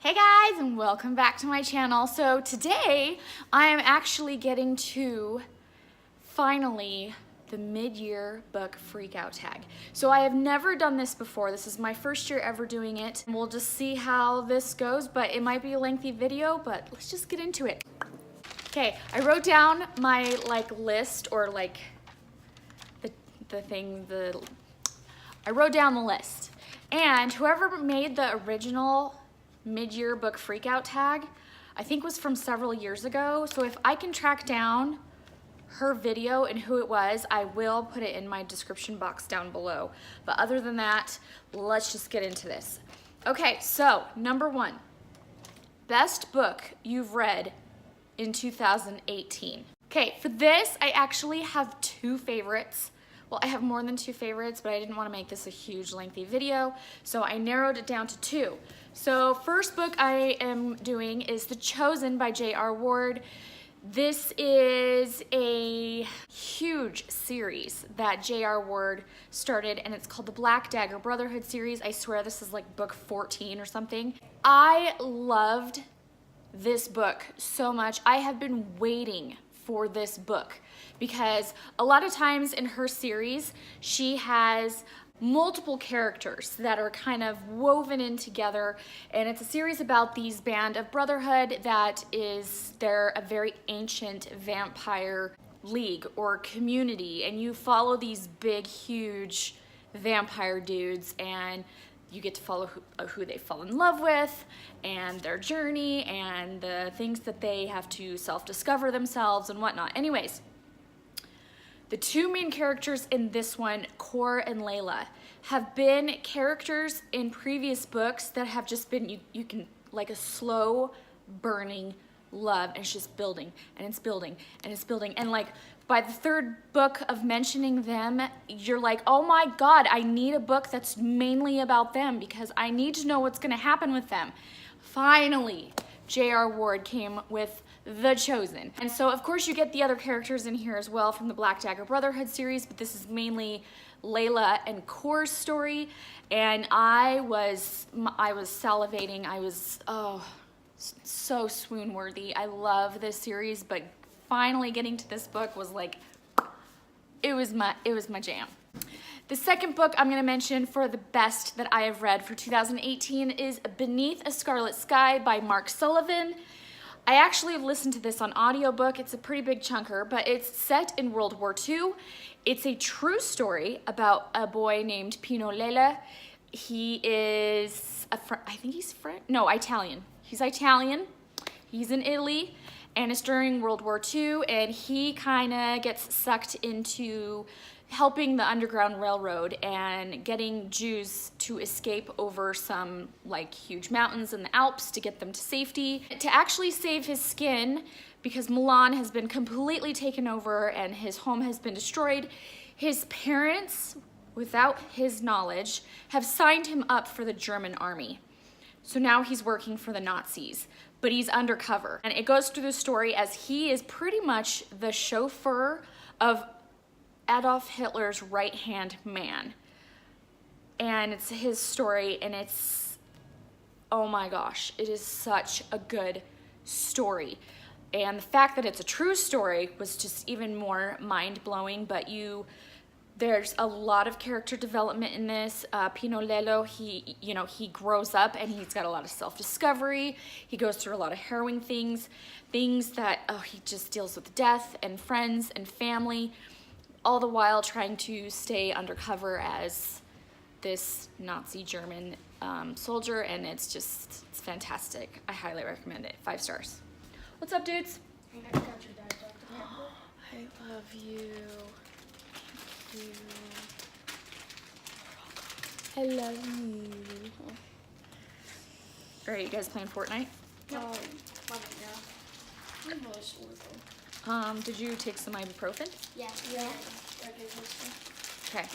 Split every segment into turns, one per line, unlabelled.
Hey guys, and welcome back to my channel. So today I am actually getting to finally the mid-year book freakout tag. So I have never done this before. This is my first year ever doing it. We'll just see how this goes, but it might be a lengthy video, but let's just get into it. Okay, I wrote down my list, or I wrote down the list. And whoever made the original mid-year book freakout tag, I think was from several years ago. So if I can track down her video and who it was, I will put it in my description box down below. But other than that, let's just get into this. Okay, so number one, best book you've read in 2018. Okay, for this, I actually have two favorites. Well, I have more than two favorites, but I didn't want to make this a huge lengthy video, so I narrowed it down to two. So first book I am doing is The Chosen by J.R. Ward. This is a huge series that J.R. Ward started, and it's called the Black Dagger Brotherhood series. I swear this is like book 14 or something. I loved this book so much. I have been waiting for this book because a lot of times in her series, she has multiple characters that are kind of woven in together, and it's a series about these band of brotherhood they're a very ancient vampire league or community, and you follow these big huge vampire dudes, and you get to follow who they fall in love with and their journey and the things that they have to self-discover themselves and whatnot. Anyways, the two main characters in this one, Cor and Layla, have been characters in previous books that have just been, you can, like a slow burning love, and it's just building and it's building and it's building. And like by the third book of mentioning them, you're like, oh my God, I need a book that's mainly about them because I need to know what's gonna happen with them. Finally, J.R. Ward came with The Chosen. And so of course you get the other characters in here as well from the Black Dagger Brotherhood series, but this is mainly Layla and Cor's story. And I was salivating. I was, so swoon worthy. I love this series, but finally getting to this book was like, it was my jam. The second book I'm going to mention for the best that I have read for 2018 is Beneath a Scarlet Sky by Mark Sullivan. I actually have listened to this on audiobook. It's a pretty big chunker, but it's set in World War II. It's a true story about a boy named Pino Lele. He is, I think he's French? No, Italian. He's Italian. He's in Italy, and it's during World War II, and he kind of gets sucked into helping the Underground Railroad and getting Jews to escape over some like huge mountains in the Alps to get them to safety. To actually save his skin, because Milan has been completely taken over and his home has been destroyed, his parents, without his knowledge, have signed him up for the German army. So now he's working for the Nazis, but he's undercover. And it goes through the story as he is pretty much the chauffeur of Adolf Hitler's right-hand man. And it's his story, and it's, oh my gosh, it is such a good story. And the fact that it's a true story was just even more mind-blowing, but there's a lot of character development in this. Pino Lele, he grows up and he's got a lot of self-discovery. He goes through a lot of harrowing things that, he just deals with death and friends and family, all the while trying to stay undercover as this Nazi German soldier, and it's fantastic. I highly recommend it. 5 stars. What's up, dudes?
I got your dad document.
I love you. Thank you. I love you. All right, you guys playing Fortnite?
Yeah.
Did you take some ibuprofen?
Yeah.
Okay.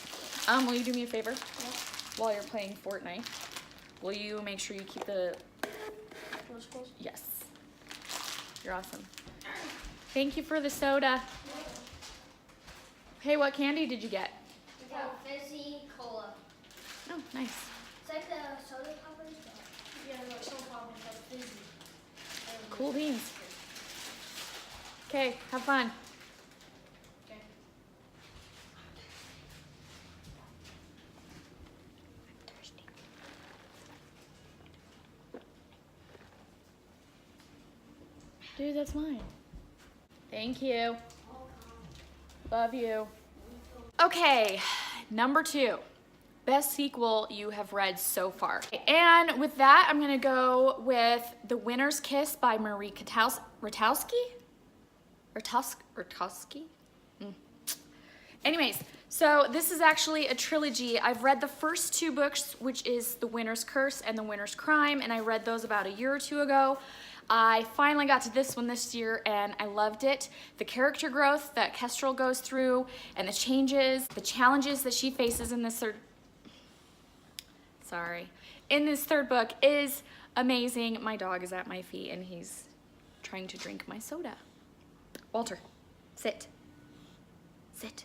Will you do me a favor?
Yeah.
While you're playing Fortnite, will you make sure you keep the...
Doors closed?
Yes. You're awesome. Thank you for the soda. Hey, what candy did you get?
We got fizzy cola.
Oh, nice.
It's like the soda poppers, but yeah, like soda poppers. fizzy.
Cool beans. Okay, have fun.
Okay.
Dude, that's mine. Thank you. Love you. Okay, number 2. Best sequel you have read so far. And with that, I'm gonna go with The Winner's Kiss by Marie Ratowski? Anyways, so this is actually a trilogy. I've read the first 2 books, which is The Winner's Curse and The Winner's Crime, and I read those about a year or 2 ago. I finally got to this one this year and I loved it. The character growth that Kestrel goes through and the changes, the challenges that she faces in this third book is amazing. My dog is at my feet and he's trying to drink my soda. Walter, sit. Sit.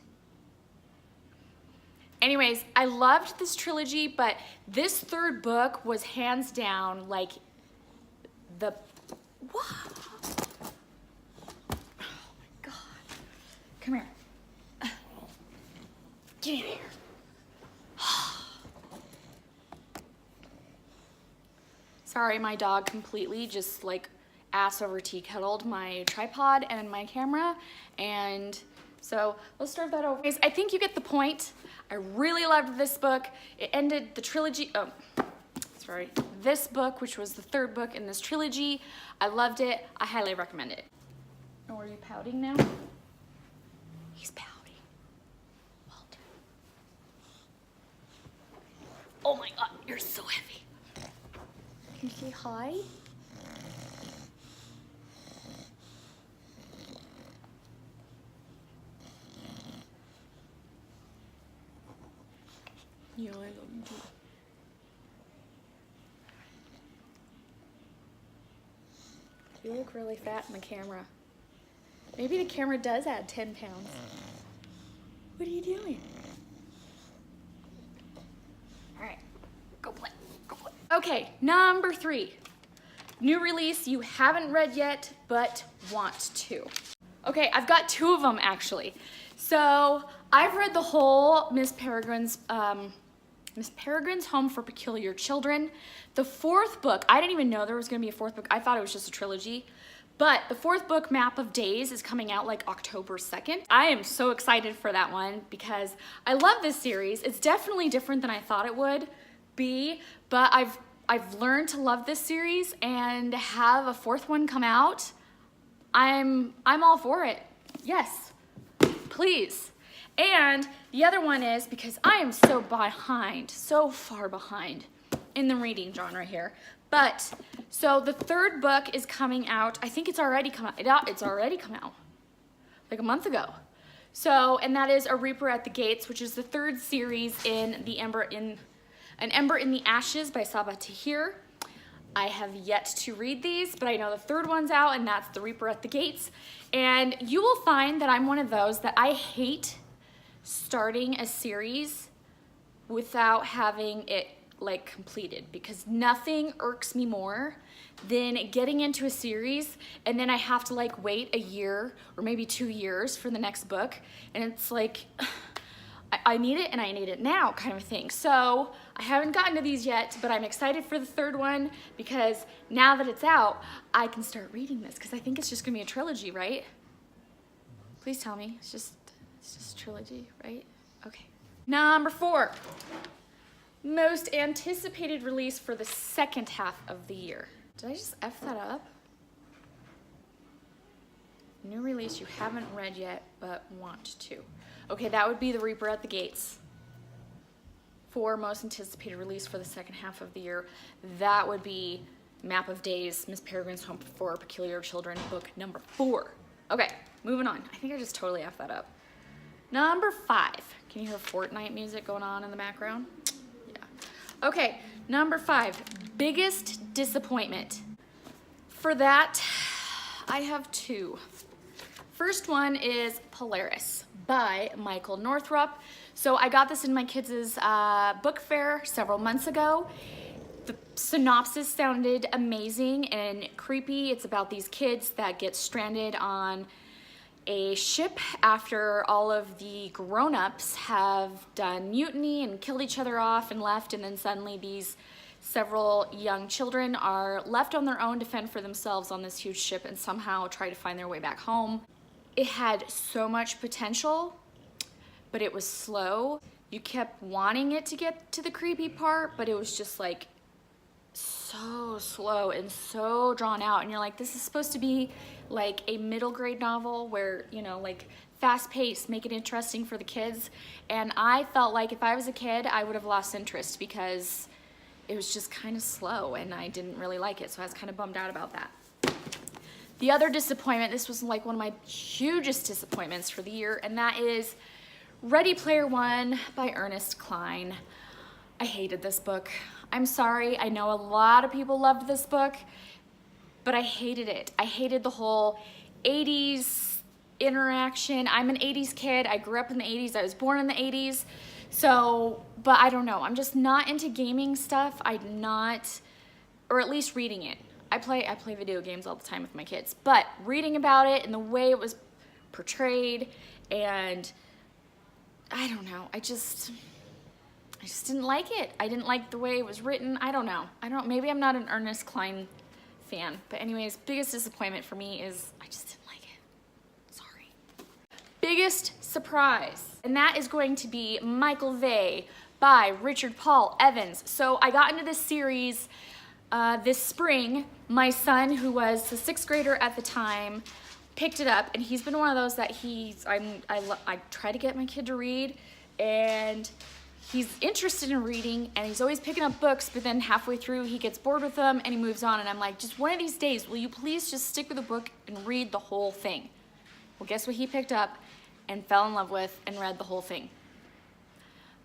Anyways, I loved this trilogy, but this third book was hands down like the... Whoa. Oh my God. Come here. Get in here. Sorry, my dog completely just like ass over tea kettled my tripod and my camera, and so let's start that over. I think you get the point. I really loved this book. It ended the trilogy. This book, which was the third book in this trilogy. I loved it. I highly recommend it. Oh, are you pouting now? He's pouting. Walter. Oh my God, you're so heavy. Can you say hi? Yeah, I love you too. You look really fat in the camera. Maybe the camera does add 10 pounds. What are you doing? All right, go play, go play. Okay, number 3. New release you haven't read yet, but want to. Okay, I've got 2 of them actually. So I've read the whole Miss Peregrine's Home for Peculiar Children. The 4th book, I didn't even know there was gonna be a 4th book. I thought it was just a trilogy. But the 4th book, Map of Days, is coming out like October 2nd. I am so excited for that one because I love this series. It's definitely different than I thought it would be, but I've learned to love this series, and to have a 4th one come out, I'm all for it. Yes, please. And the other one is because I am so behind, so far behind in the reading genre here. But, so the 3rd book is coming out. I think it's already come out. It's already come out, like a month ago. So, and that is A Reaper at the Gates, which is the 3rd series in An Ember in the Ashes by Sabaa Tahir. I have yet to read these, but I know the 3rd one's out, and that's The Reaper at the Gates. And you will find that I'm one of those that I hate starting a series without having it like completed, because nothing irks me more than getting into a series and then I have to like wait a year or maybe 2 years for the next book, and it's like I need it and I need it now kind of thing. So I haven't gotten to these yet, but I'm excited for the 3rd one because now that it's out, I can start reading this, because I think it's just gonna be a trilogy, right? Please tell me it's just a trilogy, right? Okay. Number 4. Most anticipated release for the 2nd half of the year. Did I just F that up? New release you haven't read yet, but want to. Okay, that would be The Reaper at the Gates. For most anticipated release for the 2nd half of the year, that would be Map of Days, Miss Peregrine's Home for Peculiar Children, book number 4. Okay, moving on. I think I just totally F that up. Number 5. Can you hear Fortnite music going on in the background? Okay, number 5, biggest disappointment. For that, I have 2. First one is Polaris by Michael Northrup. So I got this in my kids' book fair several months ago. The synopsis sounded amazing and creepy. It's about these kids that get stranded on a ship after all of the grown-ups have done mutiny and killed each other off and left, and then suddenly these several young children are left on their own to fend for themselves on this huge ship and somehow try to find their way back home. It had so much potential, but it was slow. You kept wanting it to get to the creepy part, but it was just like so slow and so drawn out, and you're like, this is supposed to be like a middle grade novel where, you know, like fast paced, make it interesting for the kids. And I felt like if I was a kid, I would have lost interest because it was just kind of slow and I didn't really like it, so I was kind of bummed out about that. The other disappointment, this was like one of my hugest disappointments for the year, and that is Ready Player One by Ernest Cline. I hated this book. I'm sorry, I know a lot of people loved this book, but I hated it. I hated the whole 80s interaction. I'm an 80s kid, I grew up in the 80s, I was born in the 80s, so, but I don't know, I'm just not into gaming stuff. I'm not, or at least reading it. I play video games all the time with my kids, but reading about it and the way it was portrayed, and I don't know, I just didn't like it. I didn't like the way it was written. I don't know. Maybe I'm not an Ernest Cline fan. But anyways, biggest disappointment for me is I just didn't like it. Sorry. Biggest surprise. And that is going to be Michael Vey by Richard Paul Evans. So I got into this series this spring. My son, who was a 6th grader at the time, picked it up, and he's been one of those that I try to get my kid to read, and he's interested in reading, and he's always picking up books, but then halfway through he gets bored with them and he moves on, and I'm like, just one of these days, will you please just stick with the book and read the whole thing? Well, guess what he picked up and fell in love with and read the whole thing?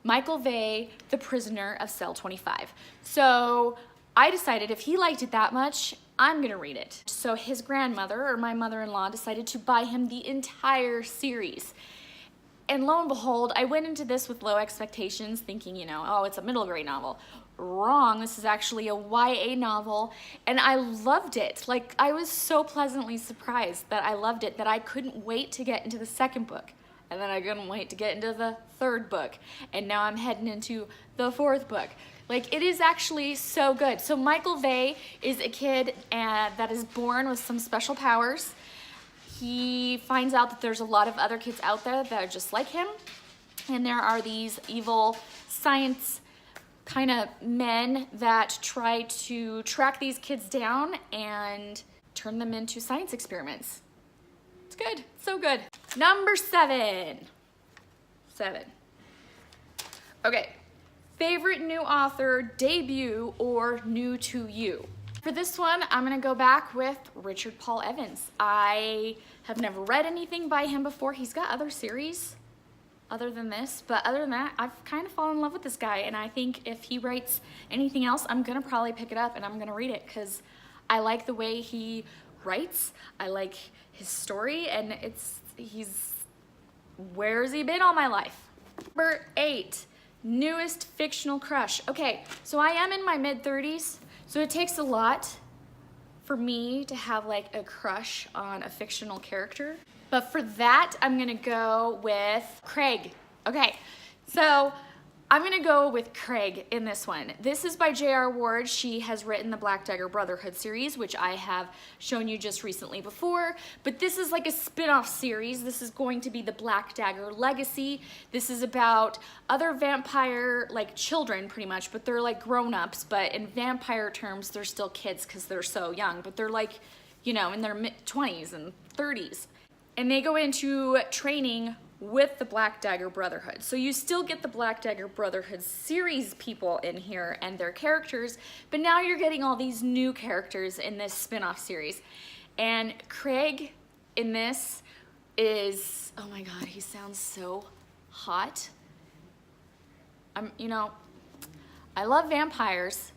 Michael Vey, The Prisoner of Cell 25. So I decided if he liked it that much, I'm gonna read it. So his grandmother, or my mother-in-law, decided to buy him the entire series. And lo and behold, I went into this with low expectations, thinking, you know, oh, it's a middle grade novel. Wrong, this is actually a YA novel, and I loved it. Like, I was so pleasantly surprised that I loved it that I couldn't wait to get into the 2nd book. And then I couldn't wait to get into the 3rd book. And now I'm heading into the 4th book. Like, it is actually so good. So Michael Vey is a kid that is born with some special powers. He finds out that there's a lot of other kids out there that are just like him, and there are these evil science kind of men that try to track these kids down and turn them into science experiments. It's good, so good. Number 7. Okay, favorite new author, debut, or new to you? For this one, I'm gonna go back with Richard Paul Evans. I have never read anything by him before. He's got other series other than this, but other than that, I've kind of fallen in love with this guy, and I think if he writes anything else, I'm gonna probably pick it up and I'm gonna read it because I like the way he writes. I like his story, and where's he been all my life? Number 8, newest fictional crush. Okay, so I am in my mid-30s, so it takes a lot for me to have like a crush on a fictional character. But for that, I'm gonna go with Craig. Okay, so I'm gonna go with Craig in this one. This is by J.R. Ward. She has written the Black Dagger Brotherhood series, which I have shown you just recently before, but this is like a spin-off series. This is going to be the Black Dagger Legacy. This is about other vampire, like children pretty much, but they're like grown-ups, but in vampire terms, they're still kids because they're so young, but they're like, you know, in their mid-20s and 30s. And they go into training with the Black Dagger Brotherhood. So you still get the Black Dagger Brotherhood series people in here and their characters, but now you're getting all these new characters in this spin-off series. And Craig in this is, oh my God, he sounds so hot. You know, I love vampires,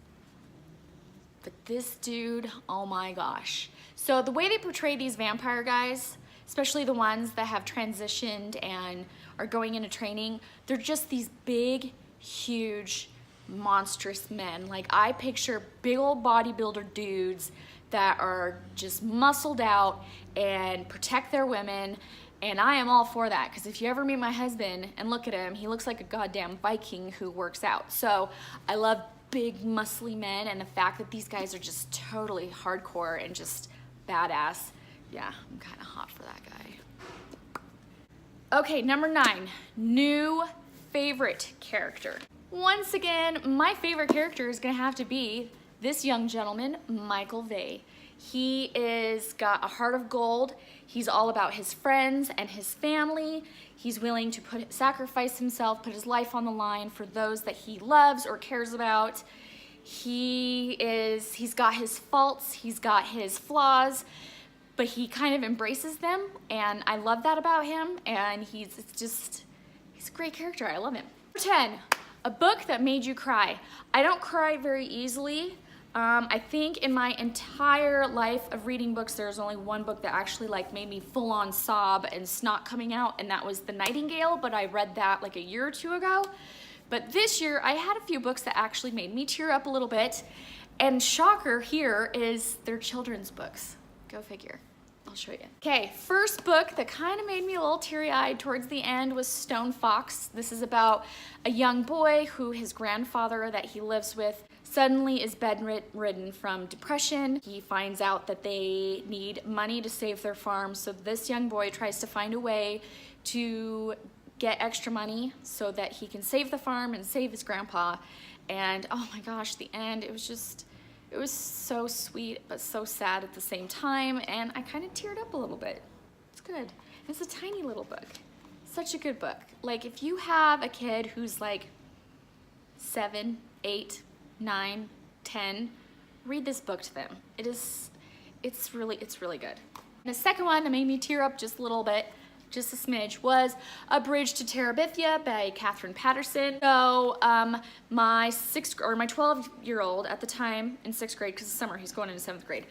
but this dude, oh my gosh. So the way they portray these vampire guys, especially the ones that have transitioned and are going into training, they're just these big, huge monstrous men. Like, I picture big old bodybuilder dudes that are just muscled out and protect their women, and I am all for that, because if you ever meet my husband and look at him, he looks like a goddamn Viking who works out. So I love big muscly men, and the fact that these guys are just totally hardcore and just badass. Yeah, I'm kind of hot for that guy. Okay, number 9, new favorite character. Once again, my favorite character is gonna have to be this young gentleman, Michael Vey. He is got a heart of gold. He's all about his friends and his family. He's willing to sacrifice himself, put his life on the line for those that he loves or cares about. He's got his faults, he's got his flaws, but he kind of embraces them, and I love that about him, and he's a great character. I love him. Number 10, a book that made you cry. I don't cry very easily. I think in my entire life of reading books, there's only one book that actually like made me full on sob and snot coming out, and that was The Nightingale, but I read that like a year or two ago. But this year, I had a few books that actually made me tear up a little bit, and shocker here is they're children's books. Go figure. I'll show you. Okay, first book that kind of made me a little teary-eyed towards the end was Stone Fox. This is about a young boy who his grandfather that he lives with suddenly is bedridden from depression. He finds out that they need money to save their farm, so this young boy tries to find a way to get extra money so that he can save the farm and save his grandpa. And oh my gosh, the end, it was so sweet but so sad at the same time, and I kind of teared up a little bit. It's good. It's a tiny little book. Such a good book. Like, if you have a kid who's like 7, 8, 9, 10, read this book to them. It's really good. And the second one that made me tear up just a little bit, just a smidge, was A Bridge to Terabithia by Katherine Patterson. So my 12-year-old at the time in 6th grade, because it's summer, he's going into 7th grade,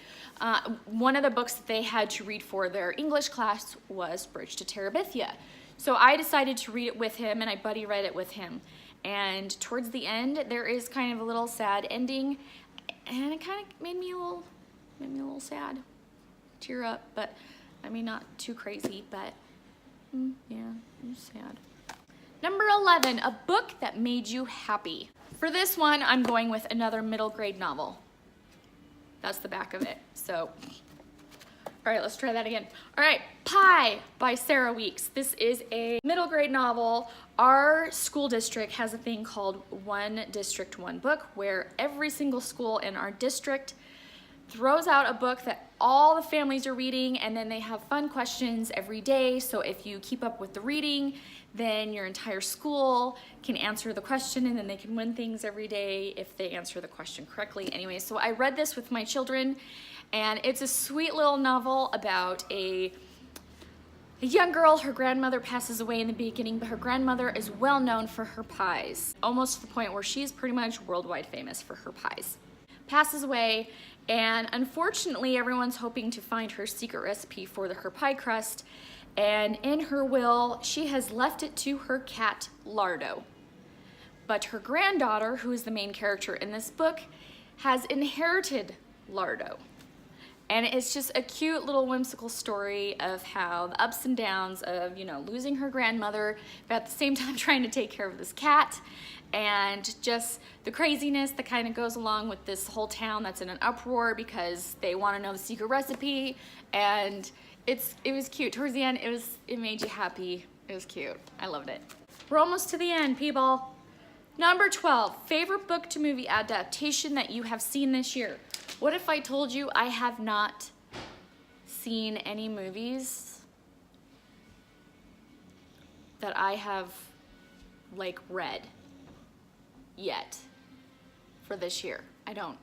one of the books that they had to read for their English class was Bridge to Terabithia. So I decided to read it with him, and I buddy read it with him. And towards the end, there is kind of a little sad ending, and it kind of made me a little sad, tear up, but I mean, not too crazy, but yeah, I'm sad. Number 11, a book that made you happy. For this one, I'm going with another middle grade novel. That's the back of it, so. All right, let's try that again. All right, Pie by Sarah Weeks. This is a middle grade novel. Our school district has a thing called One District, One Book, where every single school in our district throws out a book that all the families are reading, and then they have fun questions every day. So if you keep up with the reading, then your entire school can answer the question, and then they can win things every day if they answer the question correctly. Anyway, so I read this with my children, and it's a sweet little novel about a young girl. Her grandmother passes away in the beginning, but her grandmother is well known for her pies, almost to the point where she's pretty much worldwide famous for her pies. Passes away, and unfortunately everyone's hoping to find her secret recipe for her pie crust, and in her will she has left it to her cat Lardo. But her granddaughter, who is the main character in this book, has inherited Lardo. And it's just a cute little whimsical story of how the ups and downs of, you know, losing her grandmother, but at the same time trying to take care of this cat, and just the craziness that kind of goes along with this whole town that's in an uproar because they want to know the secret recipe. And it was cute. Towards the end, it made you happy. It was cute. I loved it. We're almost to the end, people. Number 12, favorite book to movie adaptation that you have seen this year. What if I told you I have not seen any movies that I have like read yet for this year? I don't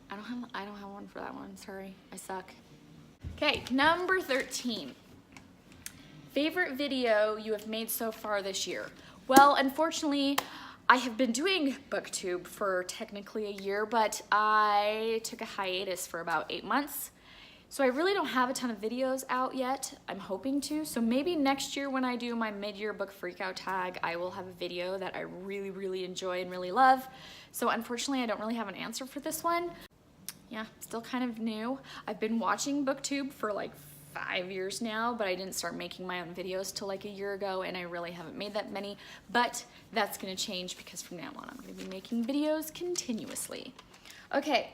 have one for that one. Sorry, I suck. Okay, number 13. Favorite video you have made so far this year. Well, unfortunately, I have been doing BookTube for technically a year, but I took a hiatus for about 8 months So I really don't have a ton of videos out yet. I'm hoping to. So maybe next year when I do my mid-year book freakout tag, I will have a video that I really, really enjoy and really love. So unfortunately, I don't really have an answer for this one. Yeah, still kind of new. I've been watching BookTube for like 5 years now, but I didn't start making my own videos till like a year ago, and I really haven't made that many, but that's gonna change because from now on, I'm gonna be making videos continuously. Okay,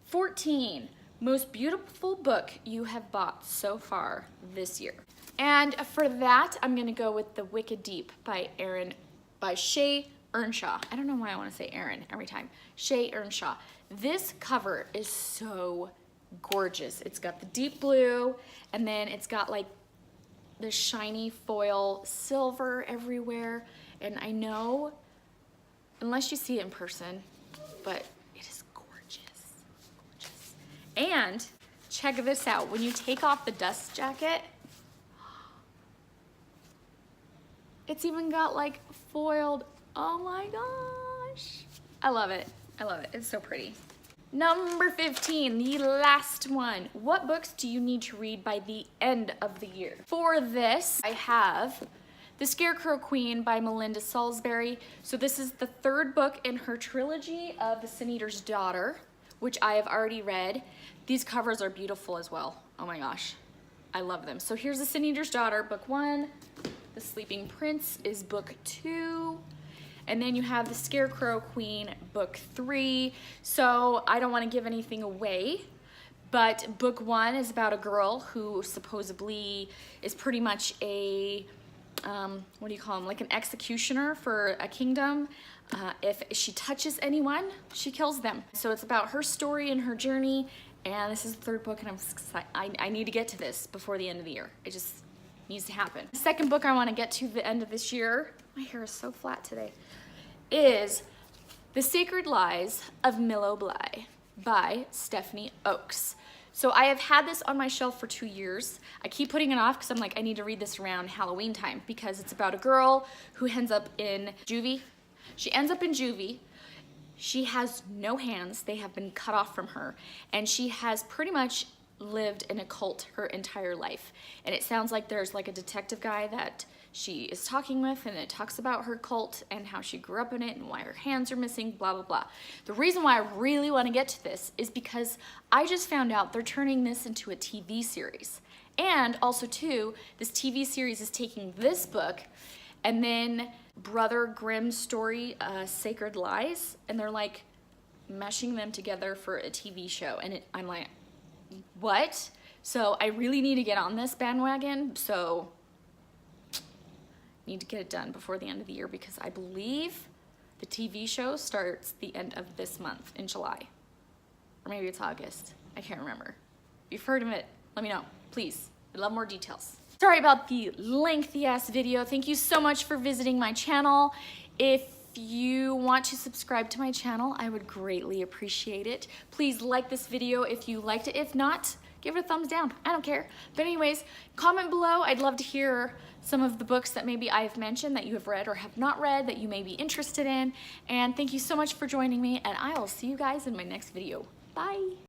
14. Most beautiful book you have bought so far this year. And for that, I'm gonna go with The Wicked Deep by Shay Earnshaw. I don't know why I wanna say Aaron every time. Shay Earnshaw. This cover is so gorgeous. It's got the deep blue, and then it's got like the shiny foil silver everywhere. And I know, unless you see it in person, but and check this out. When you take off the dust jacket, it's even got like foiled. Oh my gosh. I love it. I love it. It's so pretty. Number 15, the last one. What books do you need to read by the end of the year? For this, I have The Scarecrow Queen by Melinda Salisbury. So this is the third book in her trilogy of The Sin Eater's Daughter, which I have already read. These covers are beautiful as well. Oh my gosh, I love them. So here's The Sin Eater's Daughter, book 1. The Sleeping Prince is book 2. And then you have The Scarecrow Queen, book 3. So I don't want to give anything away, but book 1 is about a girl who supposedly is pretty much a, what do you call them? Like an executioner for a kingdom. If she touches anyone, she kills them. So it's about her story and her journey. And this is the third book, and I'm excited. I need to get to this before the end of the year. It just needs to happen. The second book I want to get to the end of this year, my hair is so flat today, is The Sacred Lies of Milo Bly by Stephanie Oakes. So I have had this on my shelf for 2 years. I keep putting it off because I'm like, I need to read this around Halloween time because it's about a girl who ends up in juvie. She ends up in juvie. She has no hands. They have been cut off from her. And she has pretty much lived in a cult her entire life. And it sounds like there's like a detective guy that she is talking with, and it talks about her cult and how she grew up in it and why her hands are missing, blah, blah, blah. The reason why I really want to get to this is because I just found out they're turning this into a TV series. And also too, this TV series is taking this book and then Brother Grimm's story, Sacred Lies, and they're like meshing them together for a TV show. And I'm like, what? So I really need to get on this bandwagon. So need to get it done before the end of the year because I believe the TV show starts the end of this month in July. Or maybe it's August. I can't remember. If you've heard of it, let me know, please. I'd love more details. Sorry about the lengthy ass video. Thank you so much for visiting my channel. If you want to subscribe to my channel, I would greatly appreciate it. Please like this video if you liked it. If not, give it a thumbs down. I don't care. But anyways, comment below. I'd love to hear some of the books that maybe I've mentioned that you have read or have not read that you may be interested in. And thank you so much for joining me, and I will see you guys in my next video. Bye.